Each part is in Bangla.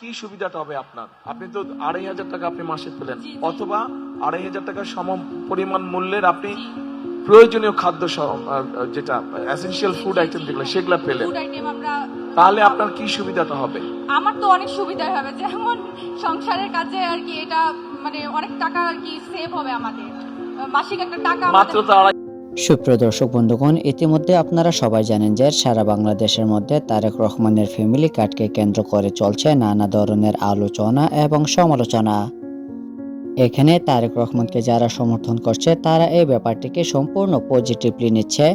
কি সুবিধাটা হবে আপনার? আপনি তো 2,500 টাকা আপনি মাসে পেলেন, অথবা 2,500 টাকার সম পরিমাণ মূল্যের আপনি প্রয়োজনীয় খাদ্য যেটা এসেনশিয়াল ফুড আইটেম যেগুলো সেগুলো পেলেন। তাহলে আপনার কি সুবিধাটা হবে? আমার তো অনেক সুবিধা হবে, যেমন সংসারের কাজে আর কি এটা মানে অনেক টাকা আর কি সেভ হবে আমাদের, মাসিক একটা টাকা মাত্র তো সুপ্রিয় দর্শক বন্ধুগণ, ইতিমধ্যে আপনারা সবাই জানেন যে সারা বাংলাদেশের মধ্যে তারেক রহমানের ফ্যামিলি কার্ডকে কেন্দ্র করে চলছে নানা ধরনের আলোচনা এবং সমালোচনা। এখানে তারেক রহমানকে যারা সমর্থন করছে তারা এই ব্যাপারটিকে সম্পূর্ণ পজিটিভলি নিচ্ছে,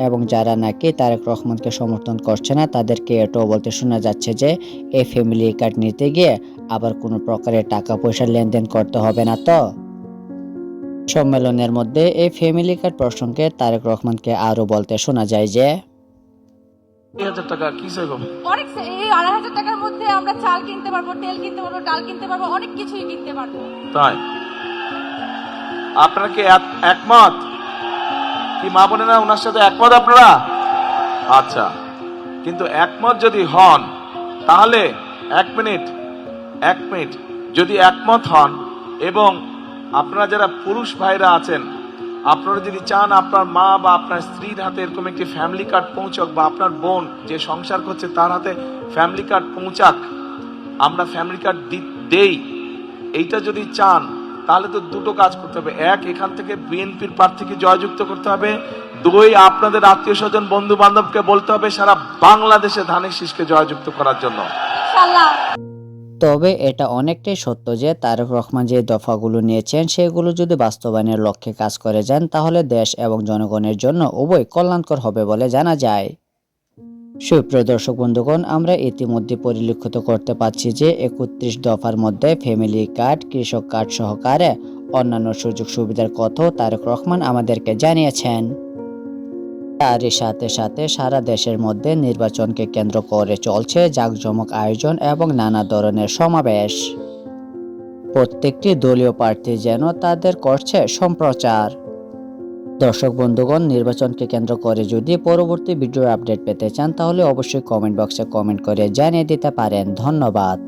এবং যারা নাকি তারেক রহমানকে সমর্থন করছে না তাদেরকে এটাও বলতে শোনা যাচ্ছে যে এই ফ্যামিলি কার্ড নিতে গিয়ে আবার কোনো প্রকারের টাকা পয়সা লেনদেন করতে হবে না। তো সম্মেলনের মধ্যে এই ফ্যামিলি কার্ড প্রসঙ্গে তারেক রহমানকে আরো বলতে শোনা যায় যে 2,500 টাকা কি চাইবো? অনেক এই 2,500 টাকার মধ্যে আমরা চাল কিনতে পারবো, তেল কিনতে পারবো, ডাল কিনতে পারবো, অনেক কিছুই কিনতে পারবো। তাই আপনারা কি একমত? কি মা বোনেরা ওনার সাথে একমত আপনারা? আচ্ছা, কিন্তু একমত যদি হন তাহলে এক মিনিট যদি একমত হন, এবং আপনারা যারা পুরুষ ভাইরা আছেন, আপনারা যদি চান আপনার মা বা আপনার স্ত্রীর হাতে এরকম একটি ফ্যামিলি কার্ড পৌঁছক, বা আপনার বোন যে সংসার করছে তার হাতে ফ্যামিলি কার্ড পৌঁছাক, আমরা ফ্যামিলি কার্ড দেই, এইটা যদি চান তাহলে তো দুটো কাজ করতে হবে। এক, এখান থেকে বিএনপির প্রার্থীকে জয়যুক্ত করতে হবে। দুই, আপনাদের আত্মীয় স্বজন বন্ধু বান্ধবকে বলতে হবে সারা বাংলাদেশে ধানের শীষকে জয়যুক্ত করার জন্য। ইনশাআল্লাহ। তবে এটা অনেকটাই সত্য যে তারেক রহমান যে দফাগুলো নিয়েছেন সেগুলো যদি বাস্তবায়নের লক্ষ্যে কাজ করে যান তাহলে দেশ এবং জনগণের জন্য উভয় কল্যাণকর হবে বলে জানা যায়। সুপ্রিয় দর্শক বন্ধুগণ, আমরা ইতিমধ্যে পরিলক্ষিত করতে পারছি যে 31 দফার মধ্যে ফ্যামিলি কার্ড, কৃষক কার্ড সহকারে অন্যান্য সুযোগ সুবিধার কথাও তারেক রহমান আমাদেরকে জানিয়েছেন। তারই সাথে সাথে সারা দেশের মধ্যে নির্বাচনকে কেন্দ্র করে চলছে জাঁকজমক আয়োজন এবং নানা ধরনের সমাবেশ। প্রত্যেকটি দলীয় প্রার্থী যেন তাদের করছে সম্প্রচার। দর্শক বন্ধুগণ, নির্বাচনকে কেন্দ্র করে যদি পরবর্তী ভিডিওর আপডেট পেতে চান তাহলে অবশ্যই কমেন্ট বক্সে কমেন্ট করে জানিয়ে দিতে পারেন। ধন্যবাদ।